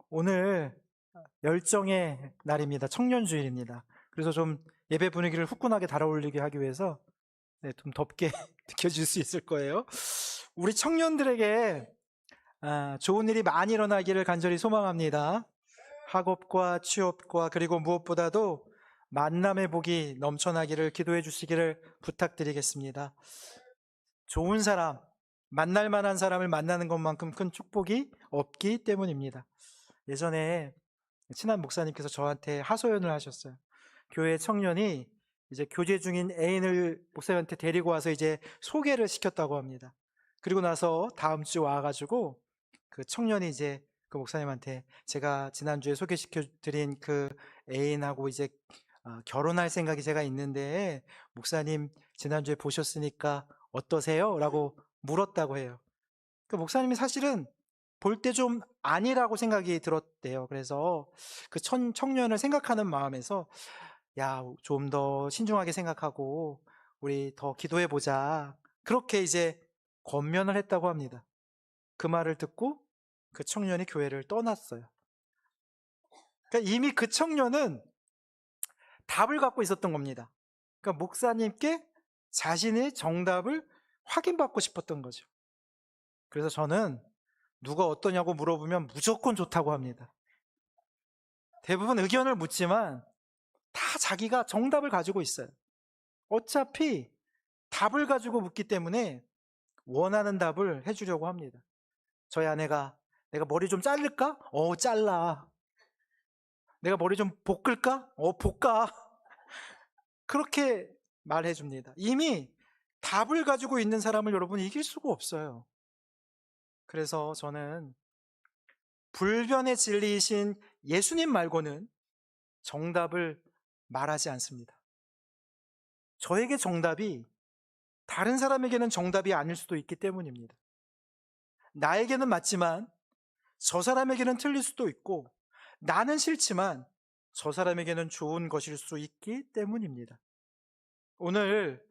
오늘 열정의 날입니다. 청년주일입니다. 그래서 좀 예배 분위기를 후끈하게 달아올리게 하기 위해서 좀 덥게 느껴질 수 있을 거예요. 우리 청년들에게 좋은 일이 많이 일어나기를 간절히 소망합니다. 학업과 취업과 그리고 무엇보다도 만남의 복이 넘쳐나기를 기도해 주시기를 부탁드리겠습니다. 좋은 사람, 만날 만한 사람을 만나는 것만큼 큰 축복이 없기 때문입니다. 예전에 친한 목사님께서 저한테 하소연을 하셨어요. 교회 청년이 이제 교제 중인 애인을 목사님한테 데리고 와서 이제 소개를 시켰다고 합니다. 그리고 나서 다음 주 와가지고 그 청년이 이제 그 목사님한테 제가 지난주에 소개시켜 드린 그 애인하고 이제 결혼할 생각이 제가 있는데 목사님 지난주에 보셨으니까 어떠세요? 라고 물었다고 해요. 그 목사님이 사실은 볼 때 좀 아니라고 생각이 들었대요. 그래서 그 청년을 생각하는 마음에서 야, 좀 더 신중하게 생각하고 우리 더 기도해 보자. 그렇게 이제 권면을 했다고 합니다. 그 말을 듣고 그 청년이 교회를 떠났어요. 그러니까 이미 그 청년은 답을 갖고 있었던 겁니다. 그러니까 목사님께 자신의 정답을 확인받고 싶었던 거죠. 그래서 저는 누가 어떠냐고 물어보면 무조건 좋다고 합니다. 대부분 의견을 묻지만 다 자기가 정답을 가지고 있어요. 어차피 답을 가지고 묻기 때문에 원하는 답을 해주려고 합니다. 저희 아내가 내가 머리 좀 자를까? 잘라. 내가 머리 좀 볶을까? 볶아. 그렇게 말해줍니다. 이미 답을 가지고 있는 사람을 여러분 이길 수가 없어요. 그래서 저는 불변의 진리이신 예수님 말고는 정답을 말하지 않습니다. 저에게 정답이 다른 사람에게는 정답이 아닐 수도 있기 때문입니다. 나에게는 맞지만 저 사람에게는 틀릴 수도 있고 나는 싫지만 저 사람에게는 좋은 것일 수 있기 때문입니다. 오늘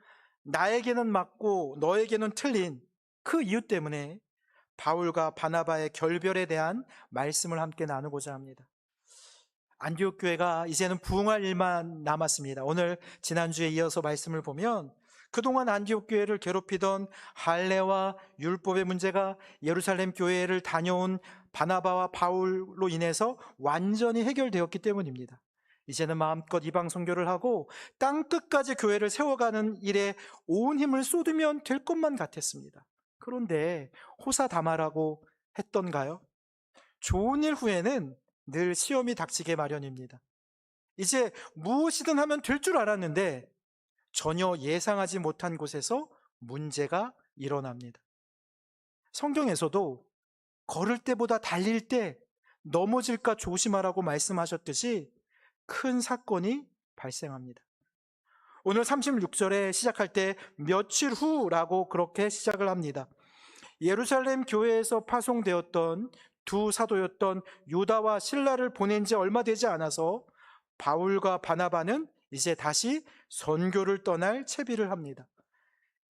나에게는 맞고 너에게는 틀린 그 이유 때문에 바울과 바나바의 결별에 대한 말씀을 함께 나누고자 합니다. 안디옥 교회가 이제는 부흥할 일만 남았습니다. 오늘 지난주에 이어서 말씀을 보면 그동안 안디옥 교회를 괴롭히던 할례와 율법의 문제가 예루살렘 교회를 다녀온 바나바와 바울로 인해서 완전히 해결되었기 때문입니다. 이제는 마음껏 이방 선교를 하고 땅끝까지 교회를 세워가는 일에 온 힘을 쏟으면 될 것만 같았습니다. 그런데 호사다마라고 했던가요? 좋은 일 후에는 늘 시험이 닥치게 마련입니다. 이제 무엇이든 하면 될 줄 알았는데 전혀 예상하지 못한 곳에서 문제가 일어납니다. 성경에서도 걸을 때보다 달릴 때 넘어질까 조심하라고 말씀하셨듯이 큰 사건이 발생합니다. 오늘 36절에 시작할 때 며칠 후라고 그렇게 시작을 합니다. 예루살렘 교회에서 파송되었던 두 사도였던 유다와 실라를 보낸 지 얼마 되지 않아서 바울과 바나바는 이제 다시 선교를 떠날 채비를 합니다.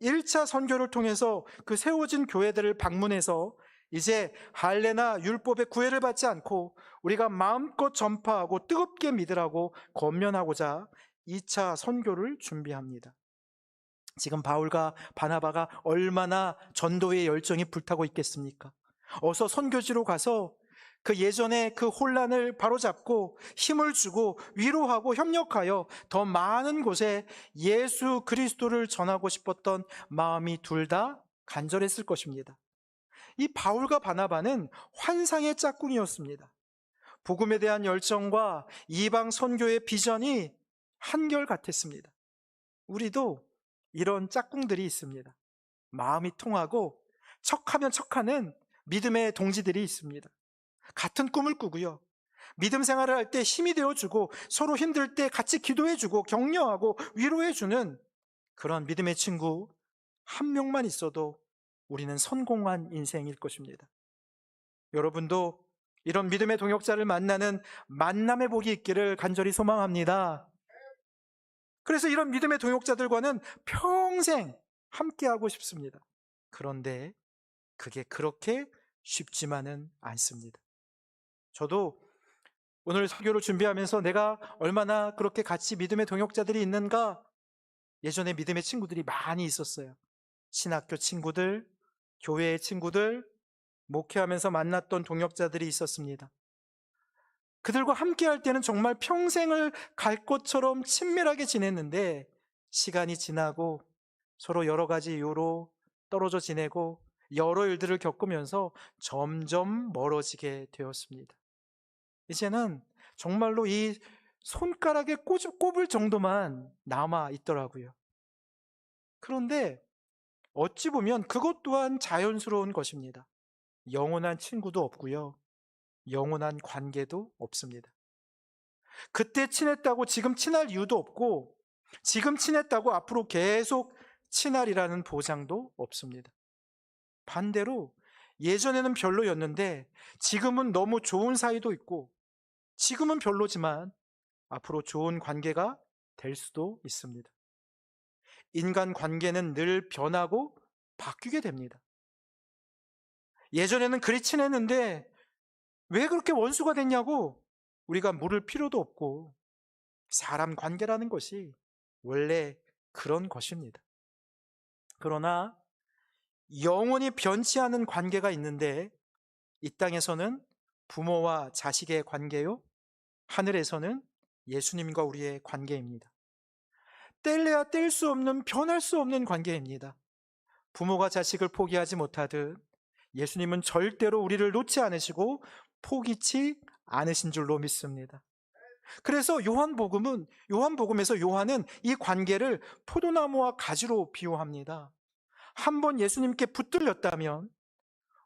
1차 선교를 통해서 그 세워진 교회들을 방문해서 이제 할례나 율법의 구애를 받지 않고 우리가 마음껏 전파하고 뜨겁게 믿으라고 권면하고자 2차 선교를 준비합니다. 지금 바울과 바나바가 얼마나 전도의 열정이 불타고 있겠습니까? 어서 선교지로 가서 그 예전의 그 혼란을 바로잡고 힘을 주고 위로하고 협력하여 더 많은 곳에 예수 그리스도를 전하고 싶었던 마음이 둘 다 간절했을 것입니다. 이 바울과 바나바는 환상의 짝꿍이었습니다. 복음에 대한 열정과 이방 선교의 비전이 한결같았습니다. 우리도 이런 짝꿍들이 있습니다. 마음이 통하고 척하면 척하는 믿음의 동지들이 있습니다. 같은 꿈을 꾸고요. 믿음 생활을 할 때 힘이 되어주고 서로 힘들 때 같이 기도해주고 격려하고 위로해주는 그런 믿음의 친구 한 명만 있어도 우리는 성공한 인생일 것입니다. 여러분도 이런 믿음의 동역자를 만나는 만남의 복이 있기를 간절히 소망합니다. 그래서 이런 믿음의 동역자들과는 평생 함께하고 싶습니다. 그런데 그게 그렇게 쉽지만은 않습니다. 저도 오늘 설교를 준비하면서 내가 얼마나 그렇게 같이 믿음의 동역자들이 있는가, 예전에 믿음의 친구들이 많이 있었어요. 신학교 친구들, 교회의 친구들, 목회하면서 만났던 동역자들이 있었습니다. 그들과 함께 할 때는 정말 평생을 갈 것처럼 친밀하게 지냈는데, 시간이 지나고 서로 여러 가지 이유로 떨어져 지내고 여러 일들을 겪으면서 점점 멀어지게 되었습니다. 이제는 정말로 이 손가락에 꼽을 정도만 남아 있더라고요. 그런데 어찌 보면 그것 또한 자연스러운 것입니다. 영원한 친구도 없고요, 영원한 관계도 없습니다. 그때 친했다고 지금 친할 이유도 없고, 지금 친했다고 앞으로 계속 친할이라는 보장도 없습니다. 반대로 예전에는 별로였는데 지금은 너무 좋은 사이도 있고, 지금은 별로지만 앞으로 좋은 관계가 될 수도 있습니다. 인간 관계는 늘 변하고 바뀌게 됩니다. 예전에는 그리 친했는데 왜 그렇게 원수가 됐냐고 우리가 물을 필요도 없고, 사람 관계라는 것이 원래 그런 것입니다. 그러나 영원히 변치 않은 관계가 있는데, 이 땅에서는 부모와 자식의 관계요, 하늘에서는 예수님과 우리의 관계입니다. 뗄래야 뗄 수 없는, 변할 수 없는 관계입니다. 부모가 자식을 포기하지 못하듯 예수님은 절대로 우리를 놓지 않으시고 포기치 않으신 줄로 믿습니다. 그래서 요한복음에서 요한은 이 관계를 포도나무와 가지로 비유합니다. 한번 예수님께 붙들렸다면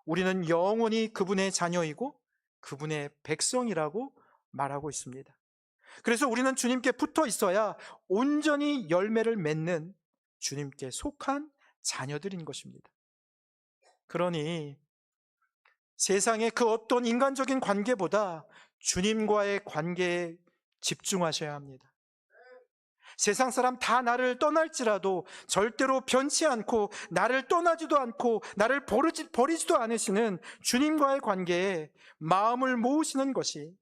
우리는 영원히 그분의 자녀이고 그분의 백성이라고 말하고 있습니다. 그래서 우리는 주님께 붙어 있어야 온전히 열매를 맺는 주님께 속한 자녀들인 것입니다. 그러니 세상의 그 어떤 인간적인 관계보다 주님과의 관계에 집중하셔야 합니다. 세상 사람 다 나를 떠날지라도 절대로 변치 않고 나를 떠나지도 않고 나를 버리지도 않으시는 주님과의 관계에 마음을 모으시는 것이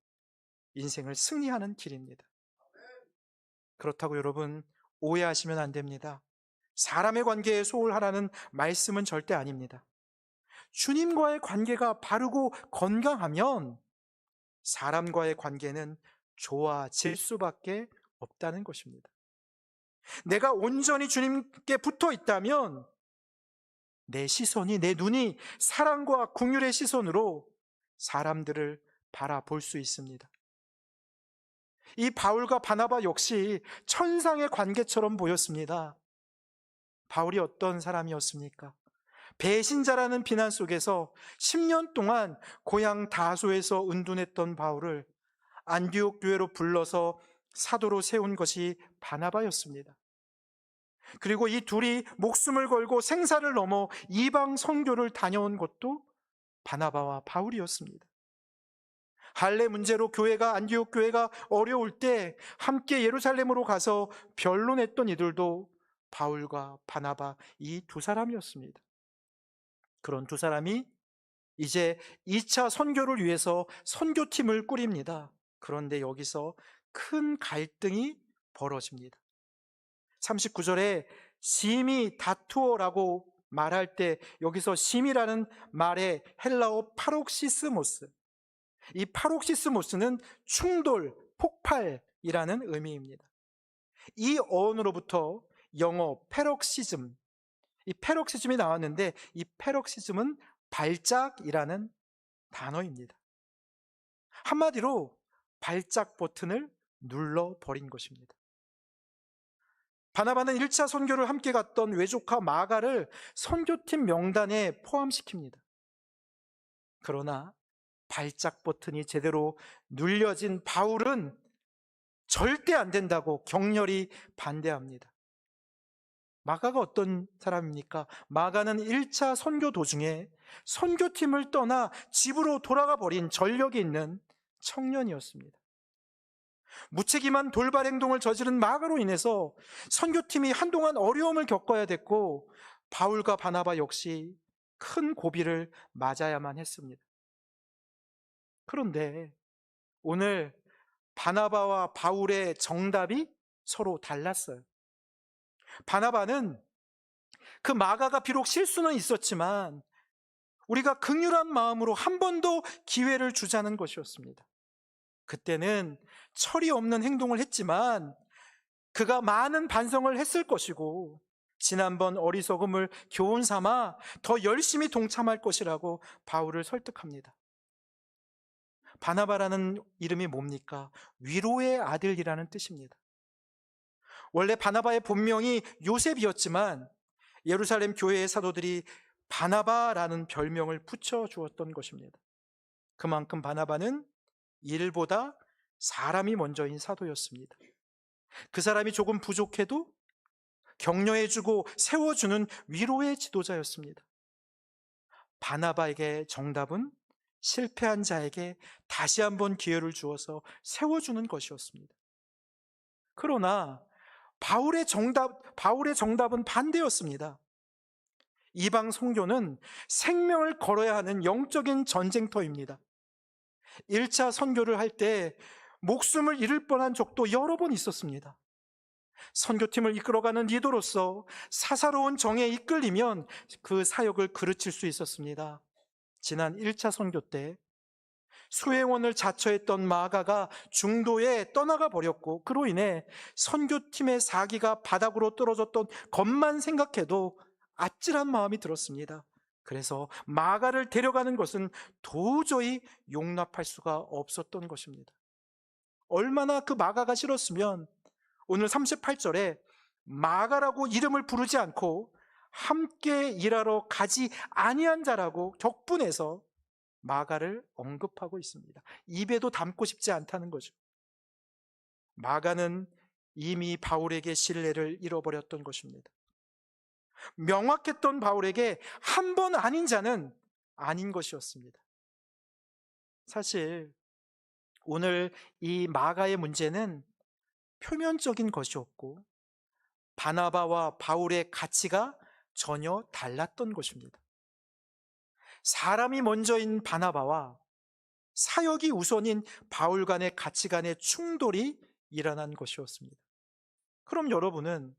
인생을 승리하는 길입니다. 그렇다고 여러분 오해하시면 안 됩니다. 사람의 관계에 소홀하라는 말씀은 절대 아닙니다. 주님과의 관계가 바르고 건강하면 사람과의 관계는 좋아질 수밖에 없다는 것입니다. 내가 온전히 주님께 붙어 있다면 내 시선이, 내 눈이 사랑과 긍휼의 시선으로 사람들을 바라볼 수 있습니다. 이 바울과 바나바 역시 천상의 관계처럼 보였습니다. 바울이 어떤 사람이었습니까? 배신자라는 비난 속에서 10년 동안 고향 다소에서 은둔했던 바울을 안디옥 교회로 불러서 사도로 세운 것이 바나바였습니다. 그리고 이 둘이 목숨을 걸고 생사를 넘어 이방 선교를 다녀온 것도 바나바와 바울이었습니다. 할례 문제로 안디옥 교회가 어려울 때 함께 예루살렘으로 가서 변론했던 이들도 바울과 바나바, 이 두 사람이었습니다. 그런 두 사람이 이제 2차 선교를 위해서 선교팀을 꾸립니다. 그런데 여기서 큰 갈등이 벌어집니다. 39절에 심히 다투어라고 말할 때 여기서 심이라는 말의 헬라어 파록시스모스, 이 파록시스모스는 충돌, 폭발이라는 의미입니다. 이 어원으로부터 영어 패럭시즘, 이 패럭시즘이 나왔는데 이 패럭시즘은 발작이라는 단어입니다. 한마디로 발작 버튼을 눌러버린 것입니다. 바나바는 1차 선교를 함께 갔던 외조카 마가를 선교팀 명단에 포함시킵니다. 그러나 발작 버튼이 제대로 눌려진 바울은 절대 안 된다고 격렬히 반대합니다. 마가가 어떤 사람입니까? 마가는 1차 선교 도중에 선교팀을 떠나 집으로 돌아가 버린 전력이 있는 청년이었습니다. 무책임한 돌발 행동을 저지른 마가로 인해서 선교팀이 한동안 어려움을 겪어야 됐고, 바울과 바나바 역시 큰 고비를 맞아야만 했습니다. 그런데 오늘 바나바와 바울의 정답이 서로 달랐어요. 바나바는 그 마가가 비록 실수는 있었지만 우리가 긍휼한 마음으로 한 번 더 기회를 주자는 것이었습니다. 그때는 철이 없는 행동을 했지만 그가 많은 반성을 했을 것이고 지난번 어리석음을 교훈 삼아 더 열심히 동참할 것이라고 바울을 설득합니다. 바나바라는 이름이 뭡니까? 위로의 아들이라는 뜻입니다. 원래 바나바의 본명이 요셉이었지만 예루살렘 교회의 사도들이 바나바라는 별명을 붙여주었던 것입니다. 그만큼 바나바는 일보다 사람이 먼저인 사도였습니다. 그 사람이 조금 부족해도 격려해주고 세워주는 위로의 지도자였습니다. 바나바에게 정답은 실패한 자에게 다시 한번 기회를 주어서 세워주는 것이었습니다. 그러나 바울의 정답은 반대였습니다. 이방 선교는 생명을 걸어야 하는 영적인 전쟁터입니다. 1차 선교를 할 때 목숨을 잃을 뻔한 적도 여러 번 있었습니다. 선교팀을 이끌어가는 리더로서 사사로운 정에 이끌리면 그 사역을 그르칠 수 있었습니다. 지난 1차 선교 때 수행원을 자처했던 마가가 중도에 떠나가 버렸고 그로 인해 선교팀의 사기가 바닥으로 떨어졌던 것만 생각해도 아찔한 마음이 들었습니다. 그래서 마가를 데려가는 것은 도저히 용납할 수가 없었던 것입니다. 얼마나 그 마가가 싫었으면 오늘 38절에 마가라고 이름을 부르지 않고 함께 일하러 가지 아니한 자라고 격분해서 마가를 언급하고 있습니다. 입에도 담고 싶지 않다는 거죠. 마가는 이미 바울에게 신뢰를 잃어버렸던 것입니다. 명확했던 바울에게 한 번 아닌 자는 아닌 것이었습니다. 사실 오늘 이 마가의 문제는 표면적인 것이었고 바나바와 바울의 가치가 전혀 달랐던 것입니다. 사람이 먼저인 바나바와 사역이 우선인 바울 간의 가치관의 충돌이 일어난 것이었습니다. 그럼 여러분은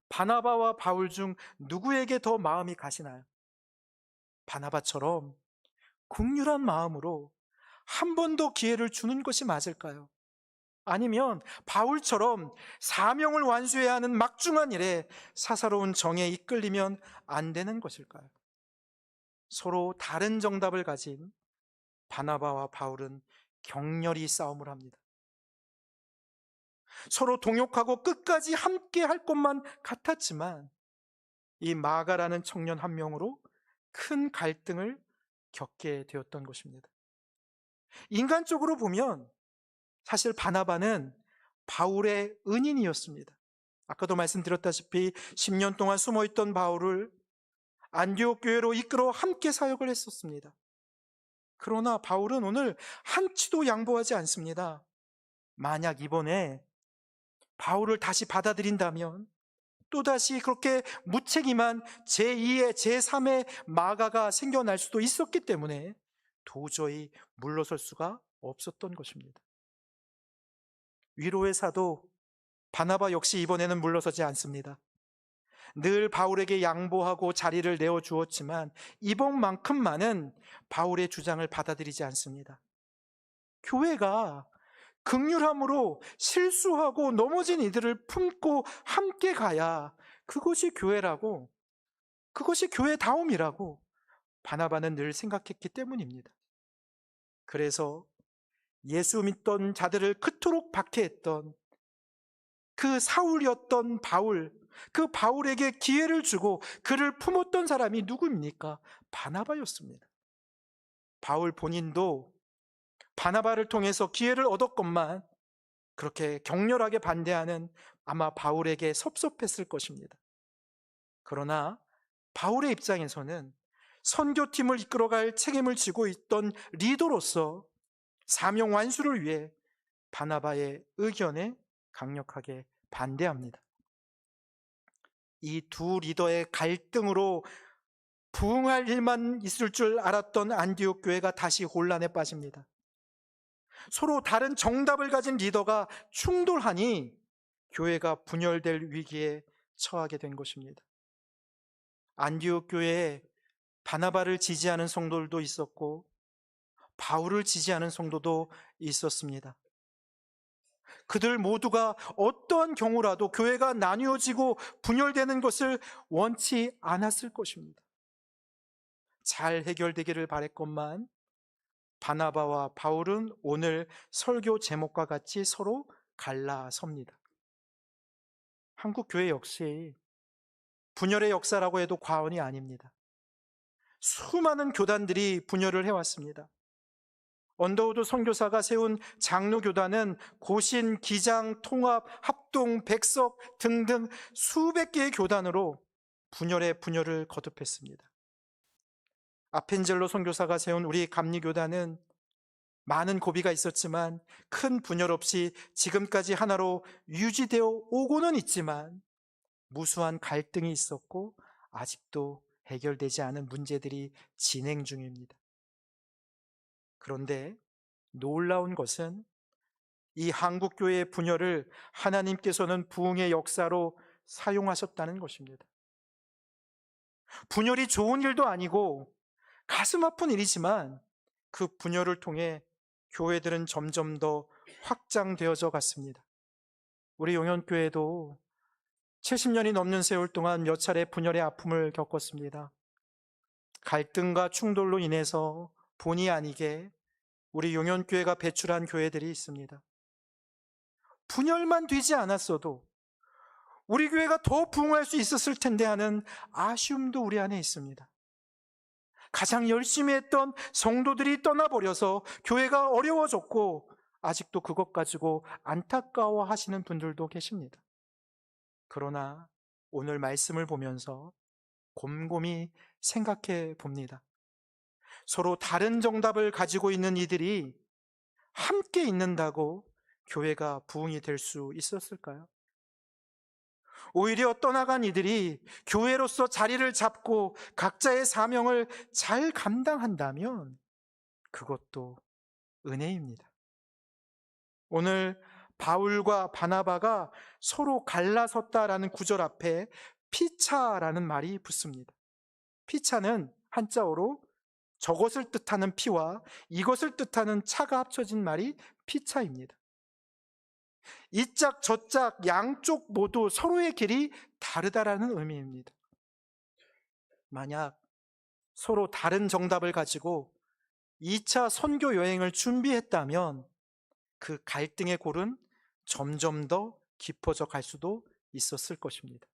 바나바와 바울 중 누구에게 더 마음이 가시나요? 바나바처럼 긍휼한 마음으로 한 번 더 기회를 주는 것이 맞을까요? 아니면 바울처럼 사명을 완수해야 하는 막중한 일에 사사로운 정에 이끌리면 안 되는 것일까요? 서로 다른 정답을 가진 바나바와 바울은 격렬히 싸움을 합니다. 서로 동역하고 끝까지 함께 할 것만 같았지만 이 마가라는 청년 한 명으로 큰 갈등을 겪게 되었던 것입니다. 인간적으로 보면 사실 바나바는 바울의 은인이었습니다. 아까도 말씀드렸다시피 10년 동안 숨어있던 바울을 안디옥 교회로 이끌어 함께 사역을 했었습니다. 그러나 바울은 오늘 한치도 양보하지 않습니다. 만약 이번에 바울을 다시 받아들인다면 또다시 그렇게 무책임한 제2의 제3의 마가가 생겨날 수도 있었기 때문에 도저히 물러설 수가 없었던 것입니다. 위로의 사도 바나바 역시 이번에는 물러서지 않습니다. 늘 바울에게 양보하고 자리를 내어주었지만 이번만큼만은 바울의 주장을 받아들이지 않습니다. 교회가 긍휼함으로 실수하고 넘어진 이들을 품고 함께 가야 그것이 교회라고, 그것이 교회다움이라고 바나바는 늘 생각했기 때문입니다. 그래서 예수 믿던 자들을 그토록 박해했던 그 사울이었던 바울, 그 바울에게 기회를 주고 그를 품었던 사람이 누구입니까? 바나바였습니다. 바울 본인도 바나바를 통해서 기회를 얻었건만 그렇게 격렬하게 반대하는 아마 바울에게 섭섭했을 것입니다. 그러나 바울의 입장에서는 선교팀을 이끌어갈 책임을 지고 있던 리더로서 사명 완수를 위해 바나바의 의견에 강력하게 반대합니다. 이 두 리더의 갈등으로 부흥할 일만 있을 줄 알았던 안디옥 교회가 다시 혼란에 빠집니다. 서로 다른 정답을 가진 리더가 충돌하니 교회가 분열될 위기에 처하게 된 것입니다. 안디옥 교회에 바나바를 지지하는 성도들도 있었고 바울을 지지하는 성도도 있었습니다. 그들 모두가 어떠한 경우라도 교회가 나뉘어지고 분열되는 것을 원치 않았을 것입니다. 잘 해결되기를 바랬건만 바나바와 바울은 오늘 설교 제목과 같이 서로 갈라섭니다. 한국 교회 역시 분열의 역사라고 해도 과언이 아닙니다. 수많은 교단들이 분열을 해왔습니다. 언더우드 선교사가 세운 장로교단은 고신, 기장, 통합, 합동, 백석 등등 수백 개의 교단으로 분열의 분열을 거듭했습니다. 아펜젤로 선교사가 세운 우리 감리교단은 많은 고비가 있었지만 큰 분열 없이 지금까지 하나로 유지되어 오고는 있지만 무수한 갈등이 있었고 아직도 해결되지 않은 문제들이 진행 중입니다. 그런데 놀라운 것은 이 한국교회의 분열을 하나님께서는 부흥의 역사로 사용하셨다는 것입니다. 분열이 좋은 일도 아니고 가슴 아픈 일이지만 그 분열을 통해 교회들은 점점 더 확장되어져 갔습니다. 우리 용현교회도 70년이 넘는 세월 동안 몇 차례 분열의 아픔을 겪었습니다. 갈등과 충돌로 인해서 본의 아니게 우리 용현교회가 배출한 교회들이 있습니다. 분열만 되지 않았어도 우리 교회가 더 부흥할 수 있었을 텐데 하는 아쉬움도 우리 안에 있습니다. 가장 열심히 했던 성도들이 떠나버려서 교회가 어려워졌고 아직도 그것 가지고 안타까워하시는 분들도 계십니다. 그러나 오늘 말씀을 보면서 곰곰이 생각해 봅니다. 서로 다른 정답을 가지고 있는 이들이 함께 있는다고 교회가 부흥이 될 수 있었을까요? 오히려 떠나간 이들이 교회로서 자리를 잡고 각자의 사명을 잘 감당한다면 그것도 은혜입니다. 오늘 바울과 바나바가 서로 갈라섰다라는 구절 앞에 피차라는 말이 붙습니다. 피차는 한자어로 저것을 뜻하는 피와 이것을 뜻하는 차가 합쳐진 말이 피차입니다. 이 짝 저짝 양쪽 모두 서로의 길이 다르다라는 의미입니다. 만약 서로 다른 정답을 가지고 2차 선교 여행을 준비했다면 그 갈등의 골은 점점 더 깊어져 갈 수도 있었을 것입니다.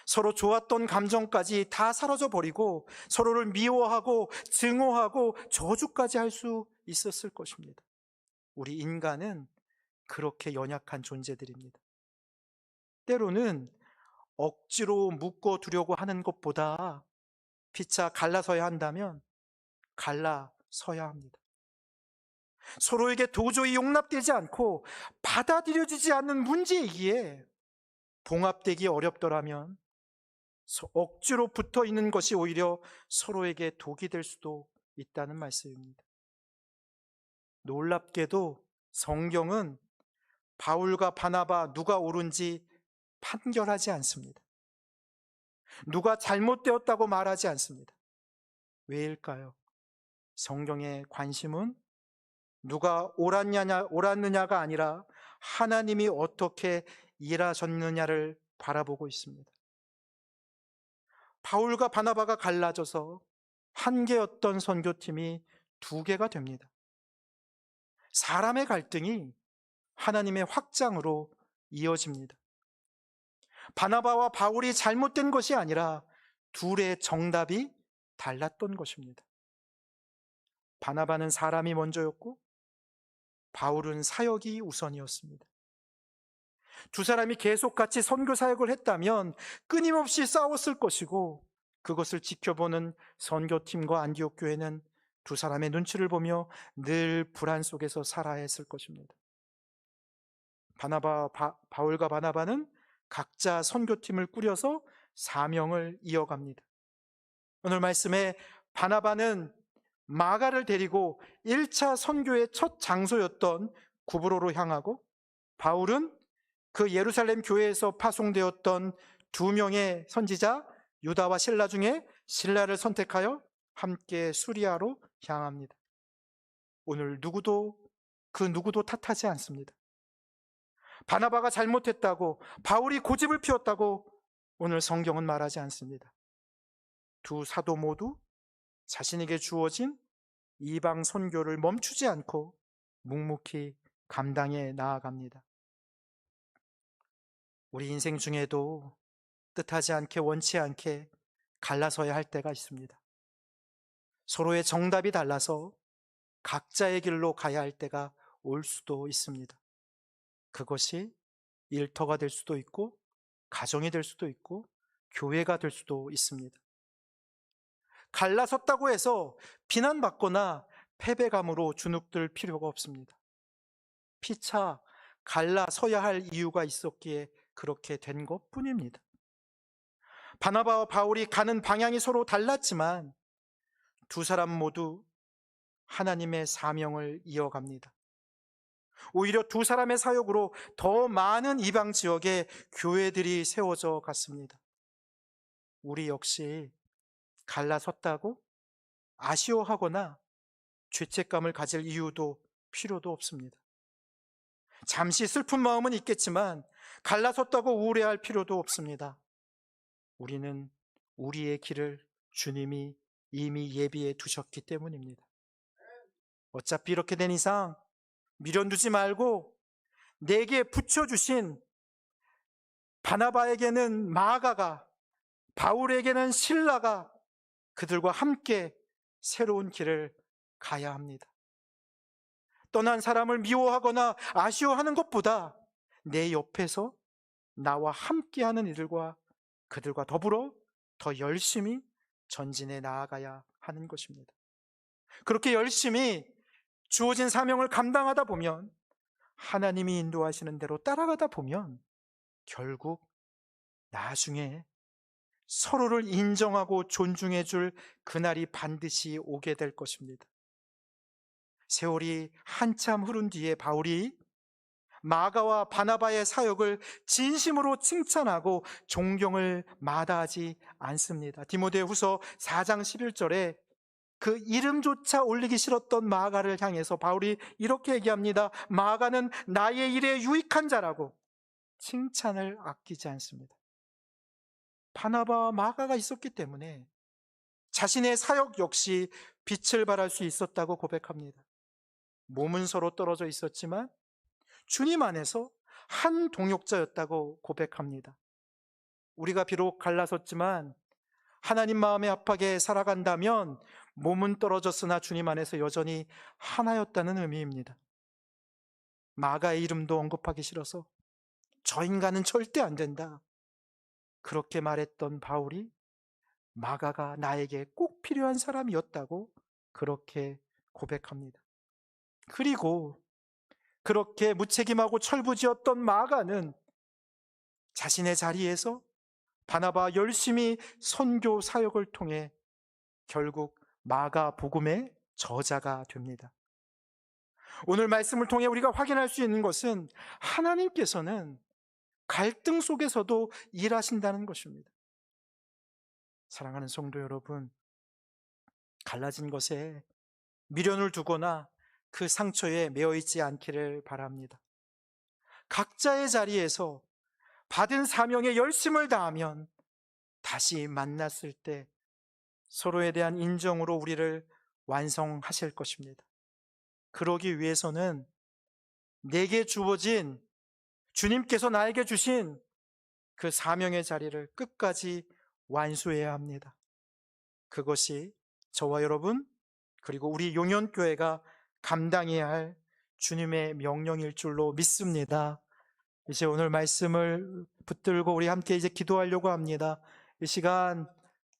서로 좋았던 감정까지 다 사라져 버리고 서로를 미워하고 증오하고 저주까지 할 수 있었을 것입니다. 우리 인간은 그렇게 연약한 존재들입니다. 때로는 억지로 묶어두려고 하는 것보다 피차 갈라서야 한다면 갈라서야 합니다. 서로에게 도저히 용납되지 않고 받아들여지지 않는 문제이기에 봉합되기 어렵더라면 억지로 붙어 있는 것이 오히려 서로에게 독이 될 수도 있다는 말씀입니다. 놀랍게도 성경은 바울과 바나바 누가 옳은지 판결하지 않습니다. 누가 잘못되었다고 말하지 않습니다. 왜일까요? 성경의 관심은 누가 옳았느냐가 아니라 하나님이 어떻게 일하셨느냐를 바라보고 있습니다. 바울과 바나바가 갈라져서 한 개였던 선교팀이 두 개가 됩니다. 사람의 갈등이 하나님의 확장으로 이어집니다. 바나바와 바울이 잘못된 것이 아니라 둘의 정답이 달랐던 것입니다. 바나바는 사람이 먼저였고 바울은 사역이 우선이었습니다. 두 사람이 계속 같이 선교 사역을 했다면 끊임없이 싸웠을 것이고 그것을 지켜보는 선교팀과 안디옥 교회는 두 사람의 눈치를 보며 늘 불안 속에서 살아야 했을 것입니다. 바울과 바나바는 각자 선교팀을 꾸려서 사명을 이어갑니다. 오늘 말씀에 바나바는 마가를 데리고 1차 선교의 첫 장소였던 구브로로 향하고, 바울은 그 예루살렘 교회에서 파송되었던 2명의 선지자 유다와 실라 중에 실라를 선택하여 함께 수리아로 향합니다. 오늘 그 누구도 탓하지 않습니다. 바나바가 잘못했다고, 바울이 고집을 피웠다고 오늘 성경은 말하지 않습니다. 두 사도 모두 자신에게 주어진 이방 선교를 멈추지 않고 묵묵히 감당해 나아갑니다. 우리 인생 중에도 뜻하지 않게, 원치 않게 갈라서야 할 때가 있습니다. 서로의 정답이 달라서 각자의 길로 가야 할 때가 올 수도 있습니다. 그것이 일터가 될 수도 있고, 가정이 될 수도 있고, 교회가 될 수도 있습니다. 갈라섰다고 해서 비난받거나 패배감으로 주눅들 필요가 없습니다. 피차 갈라서야 할 이유가 있었기에 그렇게 된 것뿐입니다. 바나바와 바울이 가는 방향이 서로 달랐지만 두 사람 모두 하나님의 사명을 이어갑니다. 오히려 두 사람의 사역으로 더 많은 이방 지역에 교회들이 세워져 갔습니다. 우리 역시 갈라섰다고 아쉬워하거나 죄책감을 가질 이유도 필요도 없습니다. 잠시 슬픈 마음은 있겠지만 갈라섰다고 우울해할 필요도 없습니다. 우리는 우리의 길을 주님이 이미 예비해 두셨기 때문입니다. 어차피 이렇게 된 이상 미련두지 말고 내게 붙여주신 바나바에게는 마가가, 바울에게는 실라가 그들과 함께 새로운 길을 가야 합니다. 떠난 사람을 미워하거나 아쉬워하는 것보다 내 옆에서 나와 함께하는 이들과 그들과 더불어 더 열심히 전진해 나아가야 하는 것입니다. 그렇게 열심히 주어진 사명을 감당하다 보면, 하나님이 인도하시는 대로 따라가다 보면 결국 나중에 서로를 인정하고 존중해 줄 그날이 반드시 오게 될 것입니다. 세월이 한참 흐른 뒤에 바울이 마가와 바나바의 사역을 진심으로 칭찬하고 존경을 마다하지 않습니다. 디모데후서 4장 11절에 그 이름조차 올리기 싫었던 마가를 향해서 바울이 이렇게 얘기합니다. 마가는 나의 일에 유익한 자라고 칭찬을 아끼지 않습니다. 바나바와 마가가 있었기 때문에 자신의 사역 역시 빛을 발할 수 있었다고 고백합니다. 몸은 서로 떨어져 있었지만 주님 안에서 한 동역자였다고 고백합니다. 우리가 비록 갈라섰지만 하나님 마음에 합하게 살아간다면 몸은 떨어졌으나 주님 안에서 여전히 하나였다는 의미입니다. 마가의 이름도 언급하기 싫어서 저 인간은 절대 안 된다, 그렇게 말했던 바울이 마가가 나에게 꼭 필요한 사람이었다고 그렇게 고백합니다. 그리고 그렇게 무책임하고 철부지였던 마가는 자신의 자리에서 바나바 열심히 선교 사역을 통해 결국 마가 복음의 저자가 됩니다. 오늘 말씀을 통해 우리가 확인할 수 있는 것은 하나님께서는 갈등 속에서도 일하신다는 것입니다. 사랑하는 성도 여러분, 갈라진 것에 미련을 두거나 그 상처에 매여 있지 않기를 바랍니다. 각자의 자리에서 받은 사명에 열심을 다하면 다시 만났을 때 서로에 대한 인정으로 우리를 완성하실 것입니다. 그러기 위해서는 내게 주어진, 주님께서 나에게 주신 그 사명의 자리를 끝까지 완수해야 합니다. 그것이 저와 여러분, 그리고 우리 용현교회가 감당해야 할 주님의 명령일 줄로 믿습니다. 이제 오늘 말씀을 붙들고 우리 함께 이제 기도하려고 합니다. 이 시간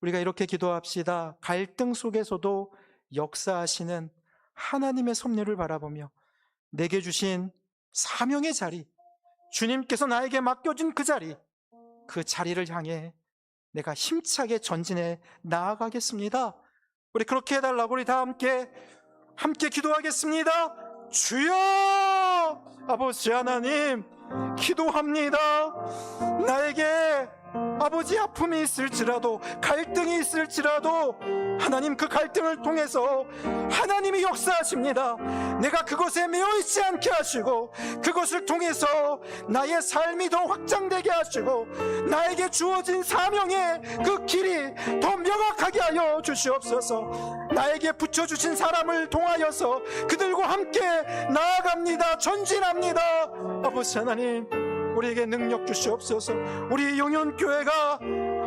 우리가 이렇게 기도합시다. 갈등 속에서도 역사하시는 하나님의 섭리를 바라보며 내게 주신 사명의 자리, 주님께서 나에게 맡겨준 그 자리, 그 자리를 향해 내가 힘차게 전진해 나아가겠습니다. 우리 그렇게 해달라고 우리 다 함께 기도하겠습니다. 주여! 아버지 하나님, 기도합니다. 나에게 아버지 아픔이 있을지라도, 갈등이 있을지라도 하나님, 그 갈등을 통해서 하나님이 역사하십니다. 내가 그것에 매여 있지 않게 하시고, 그것을 통해서 나의 삶이 더 확장되게 하시고, 나에게 주어진 사명의 그 길이 더 명확하게 하여 주시옵소서. 나에게 붙여주신 사람을 통하여서 그들과 함께 나아갑니다. 전진합니다. 아버지 하나님, 우리에게 능력 주시옵소서. 우리 영혼교회가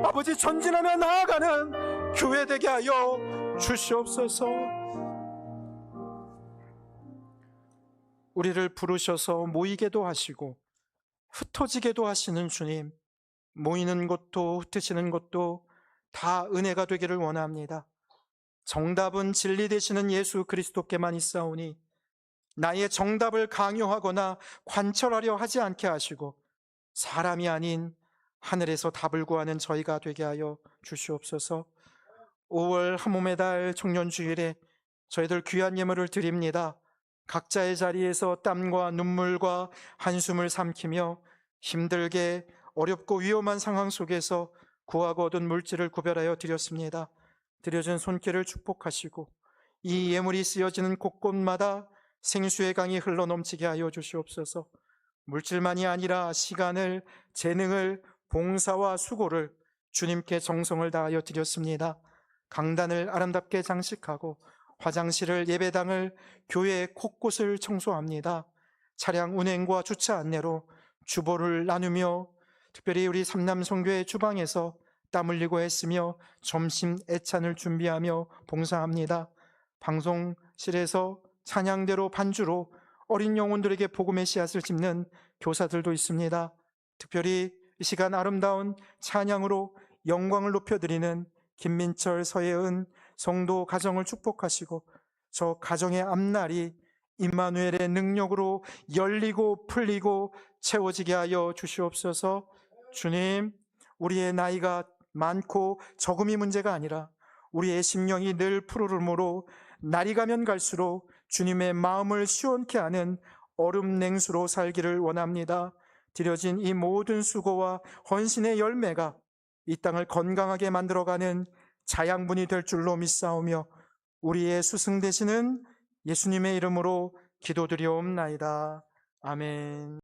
아버지 전진하며 나아가는 교회 되게 하여 주시옵소서. 우리를 부르셔서 모이게도 하시고 흩어지게도 하시는 주님, 모이는 것도 흩으시는 것도 다 은혜가 되기를 원합니다. 정답은 진리 되시는 예수 그리스도께만 있사오니 나의 정답을 강요하거나 관철하려 하지 않게 하시고 사람이 아닌 하늘에서 답을 구하는 저희가 되게 하여 주시옵소서. 5월 한몸의 달 청년주일에 저희들 귀한 예물을 드립니다. 각자의 자리에서 땀과 눈물과 한숨을 삼키며 힘들게 어렵고 위험한 상황 속에서 구하고 얻은 물질을 구별하여 드렸습니다. 드려진 손길을 축복하시고 이 예물이 쓰여지는 곳곳마다 생수의 강이 흘러넘치게 하여 주시옵소서. 물질만이 아니라 시간을, 재능을, 봉사와 수고를 주님께 정성을 다하여 드렸습니다. 강단을 아름답게 장식하고 화장실을, 예배당을, 교회 곳곳을 청소합니다. 차량 운행과 주차 안내로 주보를 나누며 특별히 우리 삼남성교회 주방에서 땀 흘리고 했으며 점심 애찬을 준비하며 봉사합니다. 방송실에서 찬양대로 반주로 어린 영혼들에게 복음의 씨앗을 심는 교사들도 있습니다. 특별히 이 시간 아름다운 찬양으로 영광을 높여드리는 김민철, 서예은 성도 가정을 축복하시고 저 가정의 앞날이 임마누엘의 능력으로 열리고 풀리고 채워지게 하여 주시옵소서. 주님, 우리의 나이가 많고 적음이 문제가 아니라 우리의 심령이 늘 푸르름으로 날이 가면 갈수록 주님의 마음을 시원케 하는 얼음 냉수로 살기를 원합니다. 드려진 이 모든 수고와 헌신의 열매가 이 땅을 건강하게 만들어가는 자양분이 될 줄로 믿사오며 우리의 스승 되시는 예수님의 이름으로 기도드리옵나이다. 아멘.